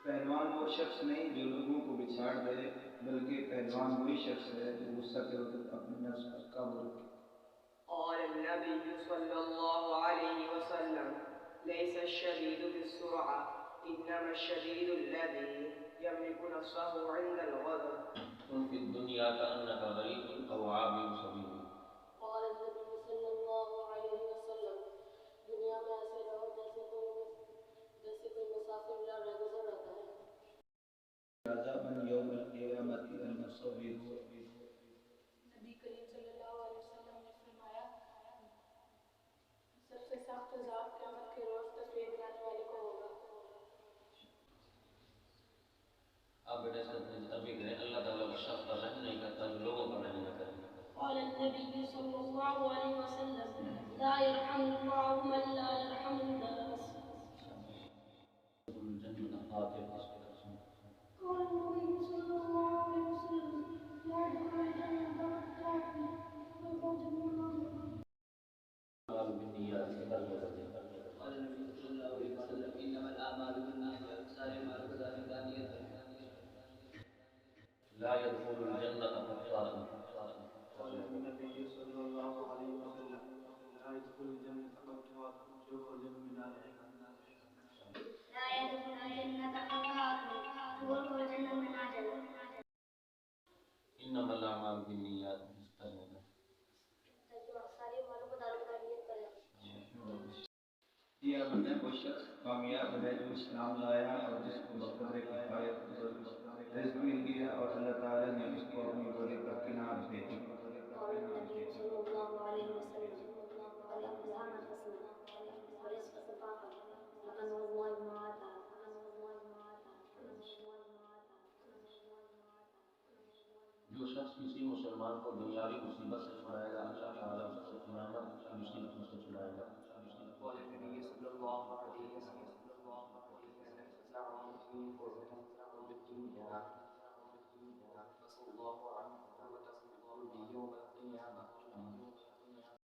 پہلوان وہ شخص نہیں جو لوگوں کو بچھاڑ دے، بلکہ پہلوان وہی شخص ہے جو غصہ کے وقت اپنے نفس پر قابو رکھے۔ قال النبي صلى الله عليه وسلم ليس الشديد بالسرعة إنما الشديد الذي يملك نفسه عند الغضب. كن في الدنيا كأنك غريب أو عابر سبيل. قال النبي صلى الله عليه وسلم دنیا میں ایسے رہو جیسے کوئی مسافر گزر رہا ہے۔ عذاباً یوم القیامت المصور۔ نبی کریم صلی اللہ علیہ وسلم نے فرمایا سب سے سخت عذاب قیامت کے روز تصویر بنانے والے کو ہوگا۔ آپ بیٹا اس کا تربیت کریں، اللہ تعالیٰ اس شخص پر رحم نہیں کرتا جو لوگوں پر رحم نہ کرے۔ قال النبي صلى الله عليه وسلم لا يرحم الله من لا يرحم الناس۔ الجنة خاطئ قال النبي صلى الله عليه وسلم لا يدخل الجنة الكافر والرجل المؤمن۔ قال بالنيات قال النبي صلى الله عليه وسلم إنما الأعمال بالنيات سارے مال بذات نیت ہے۔ لا يدخل الجنة قطار۔ قال النبي صلى الله عليه وسلم لا يدخل الجنة قطار يخرج من النار۔ لا يدخل الجنة قطار يخرج من عجل۔ إنما الأعمال بالنيات مستند۔ سارے مالوں کو دار بدار نیت کرے۔ یہ بندہ وہ شخص کامیاب ہے جو اسلام لایا اور جس کو بقدر کفایت رزق مل گیا اور اللہ تعالیٰ نے اس کو اپنی بڑی برکنار بھیجی۔ قال النبي صلى الله عليه وسلم الإنسان حسن ورزق سفاهة لكن والله ما أتى۔ جو شخص کسی مسلمان کو دنیاوی مصیبت سے چھڑائے گا اللہ تعالیٰ اس سے قیامت کی مصیبتوں سے چھڑائے گا۔ قال النبي صلى الله عليه وسلم بالدنيا نسأل الله عنه وتسلم به يوم القيامة